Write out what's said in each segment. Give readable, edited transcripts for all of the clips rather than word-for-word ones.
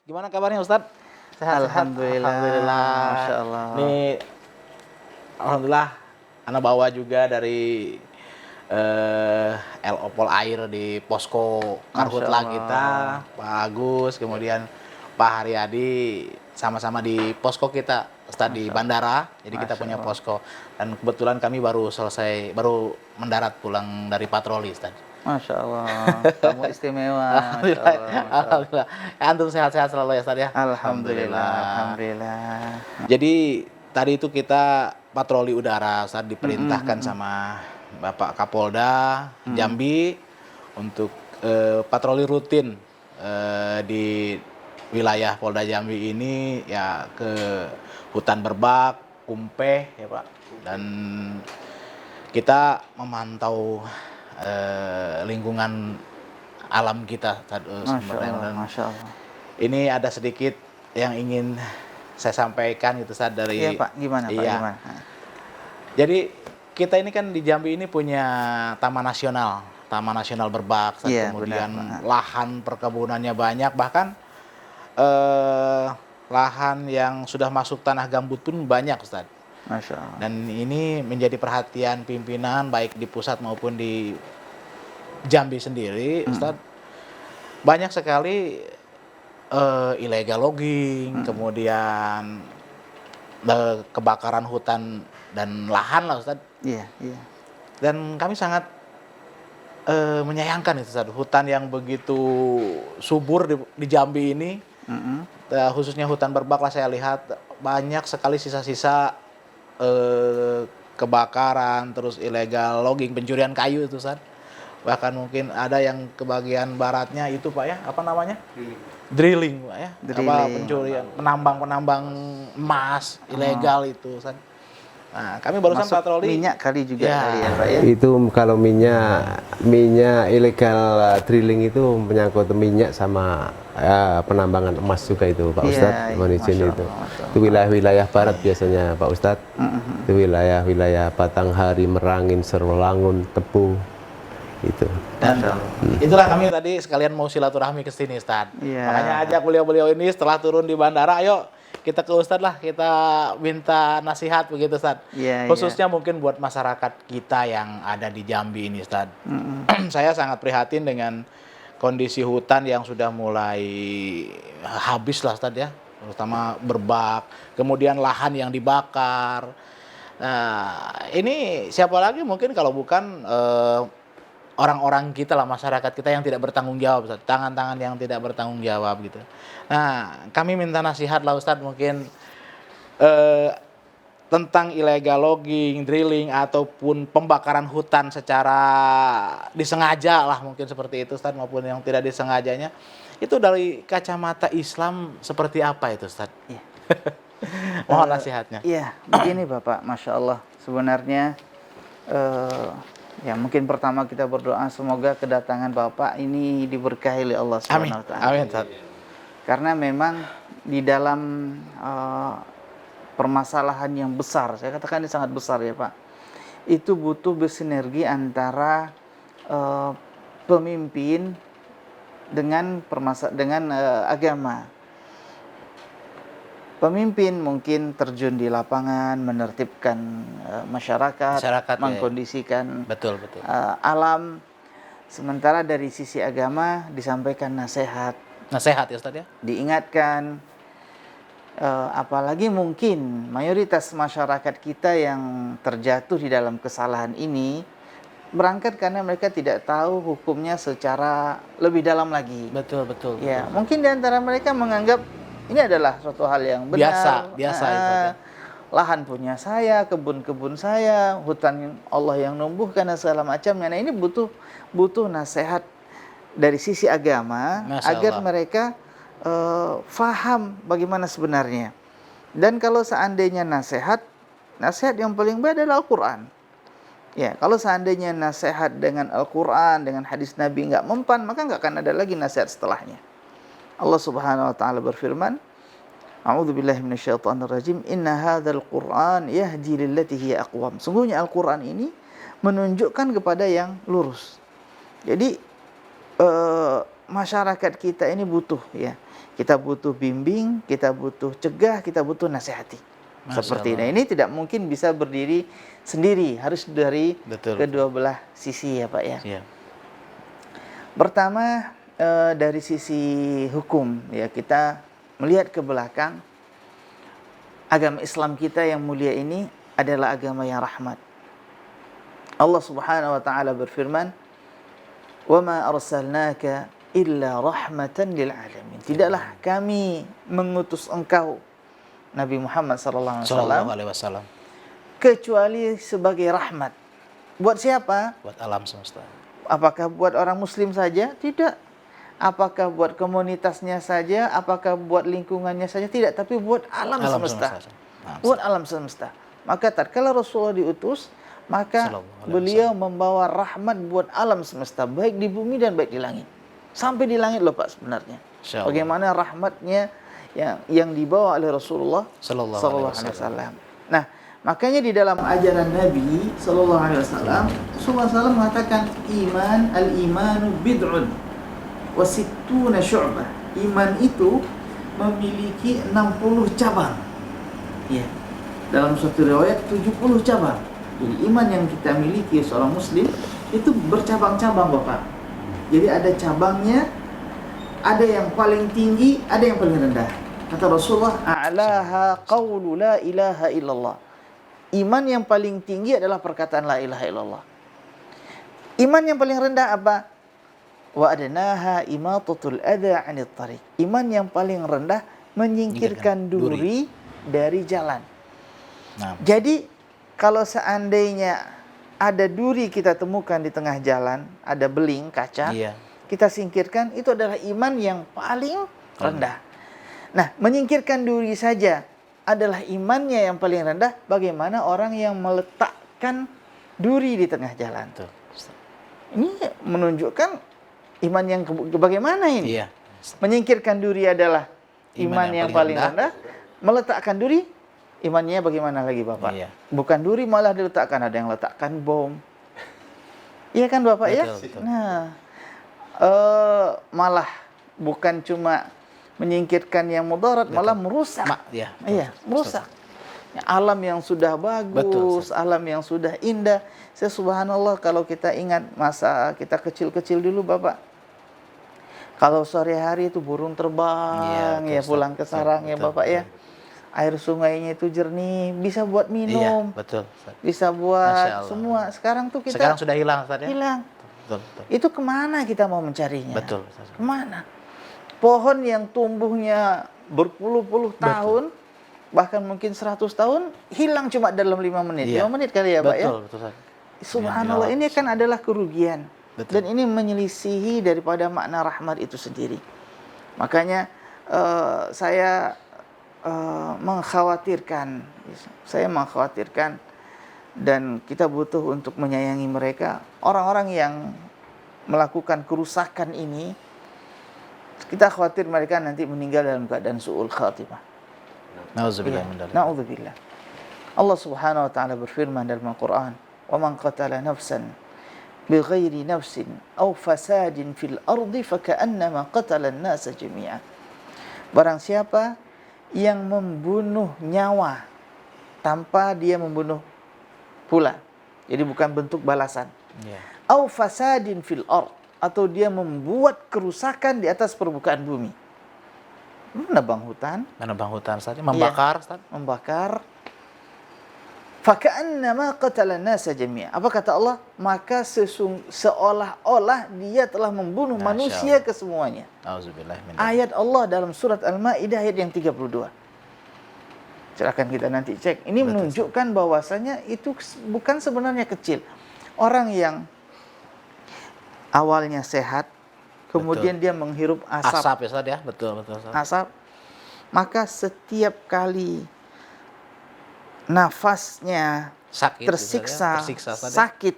Gimana kabarnya Ustadz? Sehat-sehat? Alhamdulillah. Alhamdulillah. Masya Allah. Nih, alhamdulillah, anak bawa juga dari LO Pol Air di posko Masya Karhutla kita, Allah. Pak Agus, kemudian Pak Haryadi, sama-sama di posko kita, Ustadz, di Masya Allah. bandara. Jadi kita Masya punya Allah. posko. Dan kebetulan kami baru mendarat pulang dari patroli, Ustadz. Masya Allah. Kamu istimewa. Masya Alhamdulillah, Allah. Masya Allah. alhamdulillah. Ya, antum sehat-sehat selalu ya, Ustadz ya. Alhamdulillah. Alhamdulillah. Jadi tadi itu kita patroli udara, Ustadz, diperintahkan sama Bapak Kapolda Jambi untuk patroli rutin di wilayah Polda Jambi ini, ya, ke hutan Berbak, Kumpeh, ya Pak. Dan kita memantau lingkungan alam kita, Masya Allah. dan Masya Allah. ini ada sedikit yang ingin saya sampaikan gitu, Ustadz, dari Iya Pak, gimana Pak? Iya. Gimana? Jadi kita ini kan di Jambi ini punya Taman Nasional Berbak, Ustadz. Iya, Kemudian benar, Pak. lahan perkebunannya banyak, bahkan lahan yang sudah masuk tanah gambut pun banyak, Ustadz. Masya Allah. Dan ini menjadi perhatian pimpinan baik di pusat maupun di Jambi sendiri, Ustadz. Banyak sekali illegal logging, kemudian kebakaran hutan dan lahan lah, Ustadz. Iya, iya. Dan kami sangat menyayangkan itu, Ustadz, hutan yang begitu subur di Jambi ini, khususnya hutan Berbak lah, saya lihat banyak sekali sisa-sisa kebakaran, terus illegal logging, pencurian kayu itu, Ustadz. Bahkan mungkin ada yang ke bagian baratnya itu, Pak, ya, apa namanya? Drilling, Pak, ya. Apa, pencurian, penambang emas ilegal itu, Ustadz. Nah, kami barusan Masuk patroli minyak kali juga Ya. kali ya Pak ya. Itu kalau minyak ilegal drilling itu menyangkut minyak sama penambangan emas juga itu, Pak Iya, Ustadz. iya. Mohon izin Masya itu. Allah, Masya Allah. Itu wilayah-wilayah barat biasanya, Pak Ustadz. Itu wilayah-wilayah Batanghari, Merangin, Serolangun, Tebu. Itu. Dan itulah kami tadi sekalian mau silaturahmi ke sini, Ustadz. Iya. Makanya ajak beliau-beliau ini setelah turun di bandara, ayo kita ke Ustadz lah, kita minta nasihat begitu, Ustadz. Iya, Khususnya mungkin buat masyarakat kita yang ada di Jambi ini, Ustadz. Saya sangat prihatin dengan kondisi hutan yang sudah mulai habis lah, Ustadz, ya. Terutama Berbak, kemudian lahan yang dibakar. Nah, ini siapa lagi mungkin kalau bukan orang-orang kita lah, masyarakat kita yang tidak bertanggung jawab, Ustadz. Tangan-tangan yang tidak bertanggung jawab gitu. Nah, kami minta nasihat lah, Ustadz, mungkin tentang illegal logging, drilling, ataupun pembakaran hutan secara disengaja lah, mungkin seperti itu, Ustadz, maupun yang tidak disengajanya. Itu dari kacamata Islam seperti apa itu, Ustadz? Iya. Mohon nasihatnya. Iya, begini Bapak, Masya Allah. Sebenarnya ya mungkin pertama kita berdoa semoga kedatangan Bapak ini diberkahi oleh Allah Amin. Subhanahu wa taala. Amin, Ustadz. Karena memang di dalam permasalahan yang besar, saya katakan ini sangat besar ya Pak. Itu butuh bersinergi antara pemimpin dengan agama. Pemimpin mungkin terjun di lapangan, menertibkan masyarakat, mengkondisikan Betul. alam. Sementara dari sisi agama disampaikan nasihat, Nasihat ya, Ustadz, ya. diingatkan. Apalagi mungkin mayoritas masyarakat kita yang terjatuh di dalam kesalahan ini berangkat karena mereka tidak tahu hukumnya secara lebih dalam lagi. Betul. Ya, mungkin di antara mereka menganggap ini adalah suatu hal yang benar. Biasa itu. Lahan punya saya, kebun-kebun saya, hutan Allah yang numbuhkan dan segala macamnya. Nah, ini butuh nasihat dari sisi agama agar mereka faham bagaimana sebenarnya. Dan kalau seandainya nasihat yang paling baik adalah Al-Quran. Ya, kalau seandainya nasihat dengan Al-Quran, dengan hadis Nabi nggak mempan, maka nggak akan ada lagi nasihat setelahnya. Allah Subhanahu wa taala berfirman, A'udzubillahi minasyaitonirrajim, inna hadzal Qur'an yahdi lillati hiya aqwam. Sungguhnya Al-Qur'an ini menunjukkan kepada yang lurus. Jadi masyarakat kita ini butuh ya Kita butuh bimbing, kita butuh cegah, kita butuh nasihati. Seperti ini. Ini tidak mungkin bisa berdiri sendiri, harus dari kedua belah sisi ya Pak ya. Iya. Pertama dari sisi hukum ya, kita melihat ke belakang, agama Islam kita yang mulia ini adalah agama yang rahmat. Allah Subhanahu wa taala berfirman, "Wa ma arsalnaka illa rahmatan lil alamin." Tidaklah kami mengutus engkau Nabi Muhammad sallallahu alaihi wasallam kecuali sebagai rahmat. Buat siapa? Buat alam semesta. Apakah buat orang muslim saja? Tidak. Apakah buat komunitasnya saja? Apakah buat lingkungannya saja? Tidak, tapi buat alam semesta. Buat alam semesta. Maka tatkala Rasulullah diutus, maka beliau membawa rahmat buat alam semesta, baik di bumi dan baik di langit. Sampai di langit loh Pak sebenarnya. Bagaimana rahmatnya yang dibawa oleh Rasulullah sallallahu alaihi wasallam. Nah, makanya di dalam ajaran Nabi sallallahu alaihi wasallam, Rasulullah SAW mengatakan al-imanu bid'un wa sittuna syu'bah. Iman itu memiliki 60 cabang. Ya. Dalam suatu riwayat 70 cabang. Jadi iman yang kita miliki seorang muslim itu bercabang-cabang Bapak. Jadi ada cabangnya, ada yang paling tinggi, ada yang paling rendah. Kata Rasulullah, a'laha qawlu la ilaha illallah. Iman yang paling tinggi adalah perkataan la ilaha illallah. Iman yang paling rendah apa? Wa adnaha imatatul adha 'anil thariq. Iman yang paling rendah menyingkirkan duri dari jalan. Nah. Jadi kalau seandainya ada duri kita temukan di tengah jalan, ada beling kaca, kita singkirkan, itu adalah iman yang paling rendah. Nah, menyingkirkan duri saja adalah imannya yang paling rendah. Bagaimana orang yang meletakkan duri di tengah jalan? Ini menunjukkan iman yang bagaimana ini? Iya. Menyingkirkan duri adalah iman yang paling rendah. Meletakkan duri, imannya bagaimana lagi Bapak? Iya. Bukan duri malah diletakkan, ada yang letakkan bom. Iya kan Bapak ya? Betul. Nah, malah bukan cuma menyingkirkan yang mudarat, malah merusak. Iya, merusak. Ya, alam yang sudah bagus, alam yang sudah indah. Subhanallah, kalau kita ingat masa kita kecil-kecil dulu Bapak. Kalau sore hari itu burung terbang pulang ke sarang ya Bapak ya. Air sungainya itu jernih, bisa buat minum. Iya, betul. Bisa buat semua. Sekarang sudah hilang Ustaz ya? Hilang. Betul. Itu kemana kita mau mencarinya? Betul. Kemana? Pohon yang tumbuhnya berpuluh-puluh tahun, bahkan mungkin 100 tahun, hilang cuma dalam 5 menit. 5 menit kali ya Pak ya? Betul. Subhanallah, ini kan adalah kerugian. Betul. Dan ini menyelisihi daripada makna rahmat itu sendiri. Makanya saya mengkhawatirkan dan kita butuh untuk menyayangi mereka. Orang-orang yang melakukan kerusakan ini, kita khawatir mereka nanti meninggal dalam keadaan su'ul khatimah. Na'udzubillah. Allah Subhanahu wa taala berfirman dalam Al-Qur'an, "Wa man qatala nafsan bighairi nafsin aw fasadin fil ardi faka'annama qatala an-nasa jami'an." Barang siapa yang membunuh nyawa tanpa dia membunuh pula, jadi bukan bentuk balasan. Au fasadin fil ard, atau dia membuat kerusakan di atas permukaan bumi. Menebang hutan saja, membakar, membakar. Faka'annama qatala an-nasa jami'a. Apa kata Allah? Maka seolah-olah dia telah membunuh manusia kesemuanya. Ayat Allah dalam surat Al-Maidah ayat yang 32. Silakan kita nanti cek. Ini menunjukkan bahwasanya itu bukan sebenarnya kecil. Orang yang awalnya sehat, kemudian dia menghirup asap ya, betul. Asap, maka setiap kali nafasnya tersiksa, sakit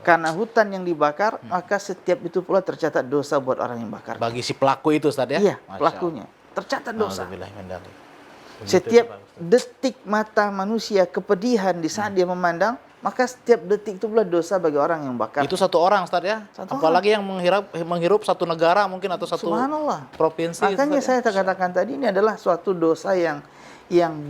karena hutan yang dibakar, maka setiap itu pula tercatat dosa buat orang yang bakar. Bagi si pelaku itu Ustaz ya? Iya, pelakunya tercatat dosa. Setiap detik mata manusia kepedihan di saat dia memandang, maka setiap detik itu pula dosa bagi orang yang bakar. Itu satu orang, Ustaz ya. Satu Apalagi yang menghirup satu negara mungkin atau satu Subhanallah. provinsi. Makanya Ustaz, saya katakan tadi ini adalah suatu dosa yang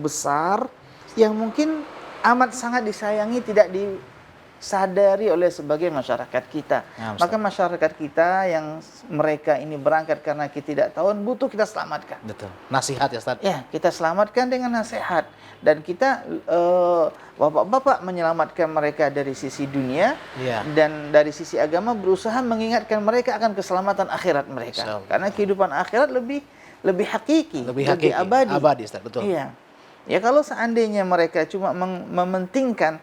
besar, yang mungkin amat sangat disayangi, tidak disadari oleh sebagian masyarakat kita. Nah, Maka masyarakat kita yang mereka ini berangkat karena ketidaktahuan butuh kita selamatkan. Betul. Nasihat ya, Ustaz. Ya, kita selamatkan dengan nasihat. Dan kita, bapak-bapak menyelamatkan mereka dari sisi dunia, Iya. dan dari sisi agama berusaha mengingatkan mereka akan keselamatan akhirat mereka. Insyaallah. Karena kehidupan akhirat lebih hakiki, Lebih hakiki, abadi, Ustaz, betul. Iya. Ya, kalau seandainya mereka cuma mementingkan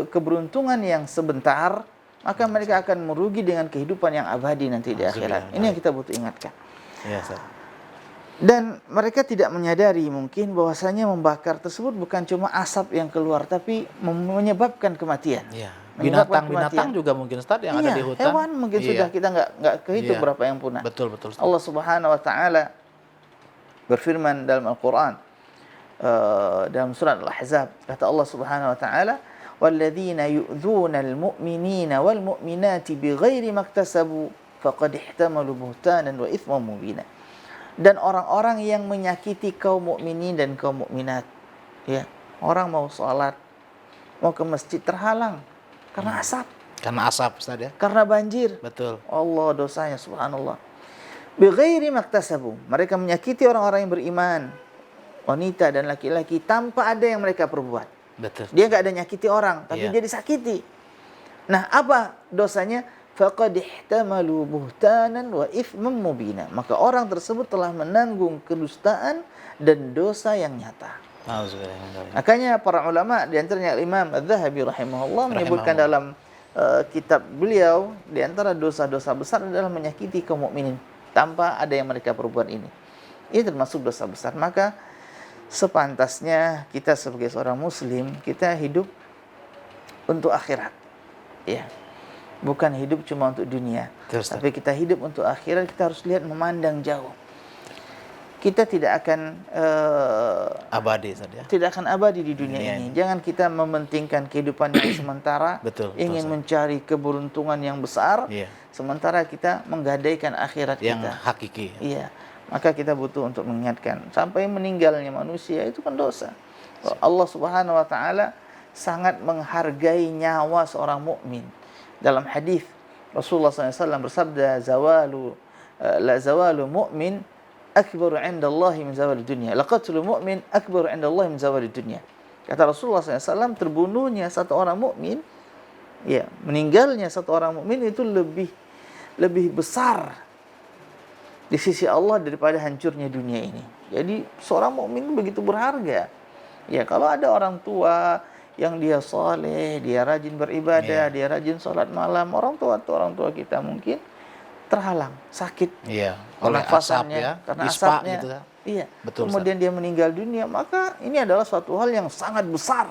keberuntungan yang sebentar, maka mereka akan merugi dengan kehidupan yang abadi nanti di akhirat. Ini yang kita butuh ingatkan. Iya, Ustaz. Dan mereka tidak menyadari mungkin bahwasanya membakar tersebut bukan cuma asap yang keluar, tapi menyebabkan kematian. Iya. Menyebabkan Binatang-binatang juga mungkin, Ustaz, yang ada di hutan. Hewan mungkin Iya. sudah kita nggak kehitung Iya. berapa yang punah. Betul, Ustaz. Allah Subhanahu wa taala berfirman dalam Al-Qur'an, dalam surat Al-Ahzab, kata Allah Subhanahu wa taala, "Walladzina yu'dzuna al-mu'minina wal mu'minati bighairi maktasabu faqad ihtamalu buhtanan wa itsman mubina." Dan orang-orang yang menyakiti kaum mukminin dan kaum mukminat, ya, orang mau sholat, mau ke masjid terhalang karena asap, Karena asap, Ustaz ya. karena banjir. Betul. Allah dosanya, subhanallah. Bighairi maktasabu, mereka menyakiti orang-orang yang beriman, wanita dan laki-laki, tanpa ada yang mereka perbuat. Betul. Dia nggak ada nyakiti orang, tapi Iya. dia disakiti. Nah, apa dosanya? Faqad ihtamalu buhtanan wa ithman mubina. Maka orang tersebut telah menanggung kedustaan dan dosa yang nyata. Alhamdulillah. Makanya para ulama, di antaranya Imam Az-Zahabi rahimahullah menyebutkan dalam kitab beliau, di antara dosa-dosa besar adalah menyakiti kaum mukminin tanpa ada yang mereka perbuat ini. Ini termasuk dosa besar. Maka sepantasnya kita sebagai seorang muslim, kita hidup untuk akhirat. Ya. Bukan hidup cuma untuk dunia. Terus, Tapi kita hidup untuk akhirat, kita harus lihat memandang jauh. Kita tidak akan Abadi, Ustaz ya. tidak akan abadi di dunia ini. Jangan kita mementingkan kehidupan yang sementara, Betul, ingin Ustaz. mencari keberuntungan yang besar, Iya. sementara kita menggadaikan akhirat Yang kita. hakiki. Iya. Maka kita butuh untuk mengingatkan sampai meninggalnya manusia itu kan dosa. Allah Subhanahu wa taala sangat menghargai nyawa seorang mukmin. Dalam hadis Rasulullah SAW bersabda, la zawalu mu'min akbaru 'inda Allah min zawal dunya. Laqatul mu'min akbaru 'inda Allah min zawal dunya. Kata Rasulullah SAW, terbunuhnya satu orang mukmin, ya, meninggalnya satu orang mukmin itu lebih besar di sisi Allah daripada hancurnya dunia ini. Jadi seorang mukmin begitu berharga. Ya, kalau ada orang tua yang dia soleh, dia rajin beribadah, dia rajin sholat malam, orang tua kita mungkin terhalang, sakit, Iya. Oleh asap ya. karena Ispa asapnya. gitu ya. Iya. Betul, Kemudian dia meninggal dunia, maka ini adalah suatu hal yang sangat besar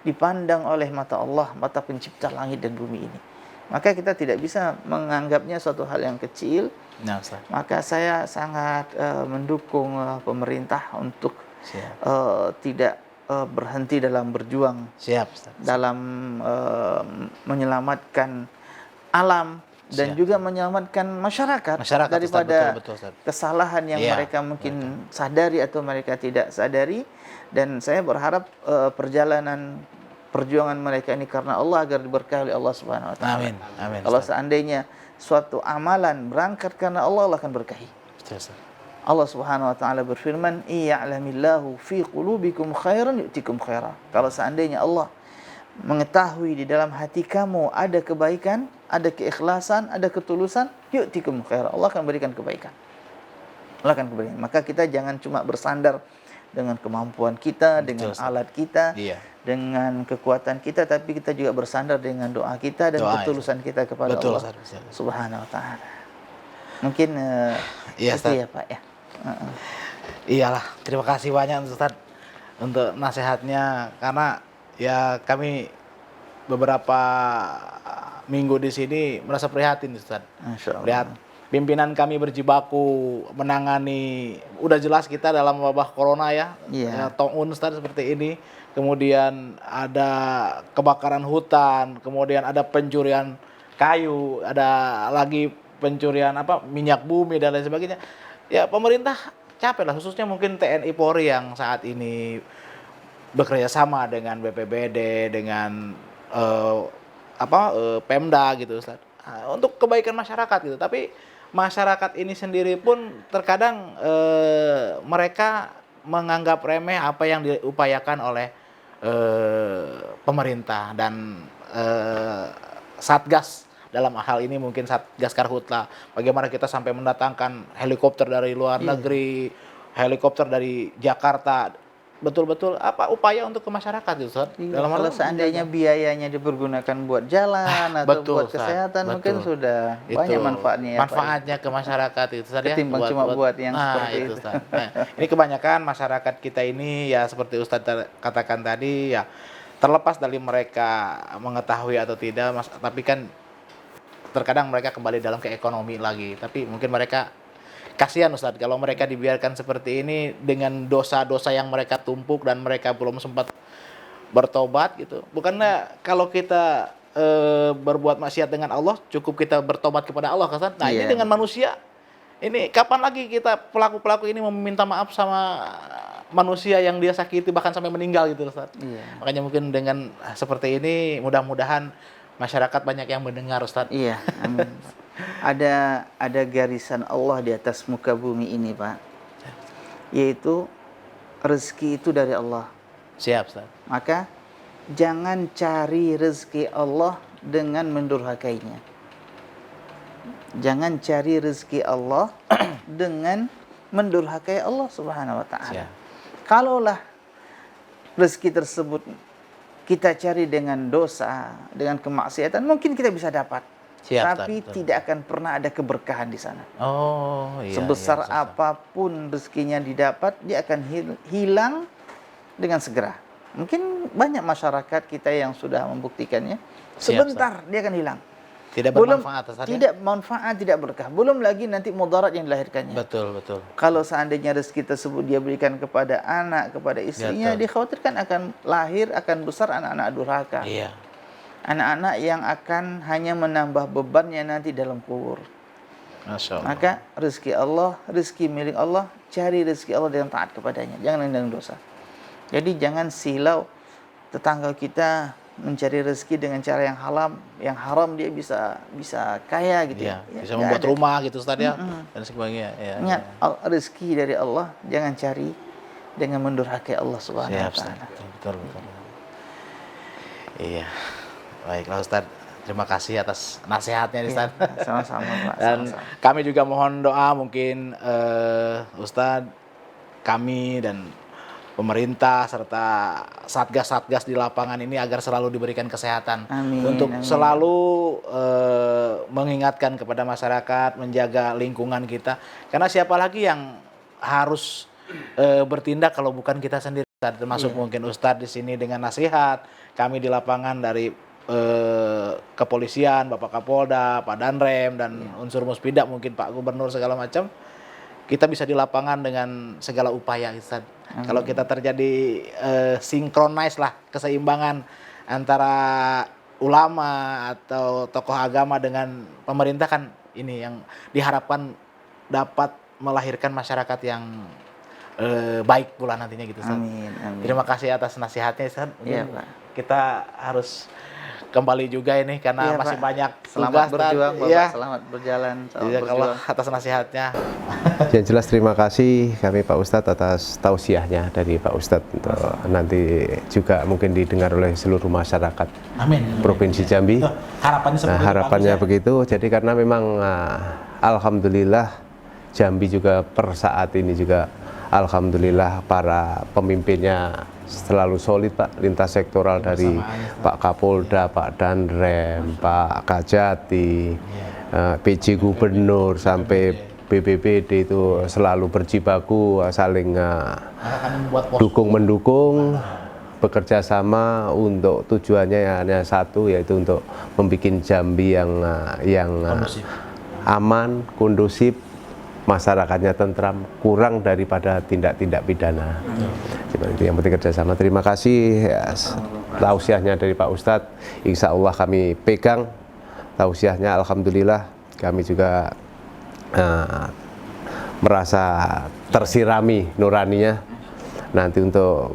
dipandang oleh mata Allah, mata pencipta langit dan bumi ini. Maka kita tidak bisa menganggapnya suatu hal yang kecil. Nah, Ustaz. Maka saya sangat mendukung pemerintah untuk Siap. tidak berhenti dalam berjuang, Siap, Ustaz. dalam menyelamatkan alam dan juga menyelamatkan masyarakat daripada betul, Ustaz. kesalahan yang mereka mungkin sadari atau mereka tidak sadari. Dan saya berharap perjalanan perjuangan mereka ini karena Allah agar diberkahi oleh Allah Subhanahu wa taala. Amin. Amin. Kalau Ustaz. seandainya suatu amalan berangkat karena Allah, Allah akan berkahi. Betul, Ustaz. Allah Subhanahu wa taala berfirman, "Iya'lamillahu fi qulubikum khairan yu'tikum khaira." Kalau seandainya Allah mengetahui di dalam hati kamu ada kebaikan, ada keikhlasan, ada ketulusan, yu'tikum khaira. Allah akan berikan kebaikan. Allah akan berikan. Maka kita jangan cuma bersandar dengan kemampuan kita, dengan alat kita, dengan kekuatan kita, tapi kita juga bersandar dengan doa kita dan ketulusan kita kepada Allah Subhanahu wa taala. Mungkin itu ya, Pak ya. Iyalah, terima kasih banyak Ustaz untuk nasihatnya, karena ya kami beberapa minggu di sini merasa prihatin Ustaz. Masya Allah. Lihat pimpinan kami berjibaku menangani, udah jelas kita dalam wabah corona ya, Iya. Tong-un Ustaz seperti ini, kemudian ada kebakaran hutan, kemudian ada pencurian kayu, ada lagi pencurian minyak bumi dan lain sebagainya. Ya pemerintah capek lah, khususnya mungkin TNI Polri yang saat ini bekerja sama dengan BPBD, dengan Pemda gitu Ustaz. Untuk kebaikan masyarakat gitu. Tapi masyarakat ini sendiri pun terkadang mereka menganggap remeh apa yang diupayakan oleh pemerintah dan Satgas. Dalam hal ini mungkin Satgas Karhutla. Bagaimana kita sampai mendatangkan helikopter dari luar negeri, helikopter dari Jakarta. Betul-betul upaya untuk ke masyarakat itu, Ustaz. Dalam kalau seandainya biayanya dipergunakan buat jalan atau betul, buat kesehatan, betul. mungkin sudah Itu, banyak manfaatnya ya, manfaatnya ke masyarakat itu, Ustaz, ya. Ketimbang cuma buat yang seperti itu. Ustaz. Nah, ini kebanyakan masyarakat kita ini ya seperti Ustaz katakan tadi ya, terlepas dari mereka mengetahui atau tidak, tapi kan terkadang mereka kembali dalam ke ekonomi lagi. Tapi mungkin mereka kasihan Ustadz kalau mereka dibiarkan seperti ini dengan dosa-dosa yang mereka tumpuk dan mereka belum sempat bertobat gitu. Bukannya kalau kita berbuat maksiat dengan Allah cukup kita bertobat kepada Allah kan? Nah ini dengan manusia, ini kapan lagi kita pelaku-pelaku ini meminta maaf sama manusia yang dia sakiti bahkan sampai meninggal gitu Ustadz. Makanya mungkin dengan seperti ini mudah-mudahan masyarakat banyak yang mendengar Ustadz. Iya, amin. Ada garisan Allah di atas muka bumi ini, Pak. Yaitu rezeki itu dari Allah. Siap, Ustaz. Maka jangan cari rezeki Allah dengan mendurhakainya. Jangan cari rezeki Allah dengan mendurhakai Allah Subhanahu wa taala. Kalaulah rezeki tersebut kita cari dengan dosa, dengan kemaksiatan, mungkin kita bisa dapat. Tapi tidak akan pernah ada keberkahan di sana. Sebesar apapun rezekinya didapat, dia akan hilang dengan segera. Mungkin banyak masyarakat kita yang sudah membuktikannya. Sebentar dia akan hilang. Tidak bermanfaat. Tidak manfaat, tidak berkah. Belum lagi nanti mudarat yang dilahirkannya. Betul. Kalau seandainya rezeki tersebut dia berikan kepada anak, kepada istrinya, dikhawatirkan akan lahir, akan besar anak-anak durhaka. Iya. Anak-anak yang akan hanya menambah bebannya nanti dalam kubur. Masya Allah. Maka rezeki Allah, rezeki milik Allah, cari rezeki Allah dengan taat kepadanya, jangan dengan dosa. Jadi jangan silau tetangga kita mencari rezeki dengan cara yang haram dia bisa kaya gitu. Iya, bisa membuat rumah gitu Ustaz ya dan sebagainya. Ingat, rezeki dari Allah jangan cari dengan mendurhakai Allah Subhanahu wa taala. Betul. Iya. Baiklah Ustaz, terima kasih atas nasihatnya nih Ustaz. Sama-sama Pak. Dan kami juga mohon doa mungkin Ustaz, kami dan pemerintah serta satgas-satgas di lapangan ini agar selalu diberikan kesehatan. Untuk selalu mengingatkan kepada masyarakat, menjaga lingkungan kita. Karena siapa lagi yang harus bertindak kalau bukan kita sendiri, Ustaz. Termasuk mungkin Ustaz di sini dengan nasihat, kami di lapangan dari kepolisian, Bapak Kapolda, Pak Danrem, dan unsur Muspida, mungkin Pak Gubernur segala macam, kita bisa di lapangan dengan segala upaya, Ustaz. Kalau kita terjadi sinkronis lah, keseimbangan antara ulama atau tokoh agama dengan pemerintah, kan ini yang diharapkan dapat melahirkan masyarakat yang baik pula nantinya gitu, Ustaz. Amin. Terima kasih atas nasihatnya, Ustaz. Iya, Pak. Kita harus kembali juga ini karena masih Pak. banyak selamat tugas, berjuang Bapak, ya. selamat berjalan, Kalau atas nasihatnya. Yang jelas terima kasih kami Pak Ustadz atas tausiahnya dari Pak Ustadz untuk nanti juga mungkin didengar oleh seluruh masyarakat Provinsi Jambi. Harapannya begitu. Jadi karena memang alhamdulillah Jambi juga per saat ini juga alhamdulillah para pemimpinnya selalu solid Pak, lintas sektoral dari Pak Kapolda, Pak Danrem, Pak Kajati, PJ Gubernur sampai BPBD itu selalu berjibaku saling dukung-mendukung, bekerja sama untuk tujuannya hanya satu, yaitu untuk membuat Jambi yang aman, kondusif, masyarakatnya tentram, kurang daripada tindak-tindak pidana. Seperti itu, yang penting kerjasama. Terima kasih ya, tausiahnya dari Pak Ustadz. Insya Allah kami pegang tausiahnya. Alhamdulillah kami juga merasa tersirami nuraninya. Nanti untuk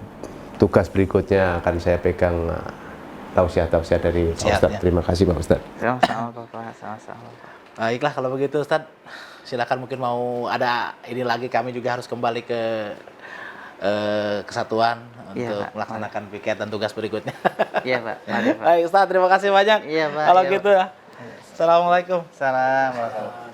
tugas berikutnya akan saya pegang tausiah-tausiah dari Pak Ustadz. Terima kasih Pak Ustadz. Sama-sama Bapak, sama-sama. Baiklah kalau begitu Ustadz, silakan mungkin mau ada ini lagi, kami juga harus kembali ke kesatuan untuk melaksanakan piket dan tugas berikutnya. Iya Pak. Mari, Pak. Baik Ustadz, terima kasih banyak. Iya Pak. Kalau iya, gitu Pak. ya. Assalamualaikum. Salam.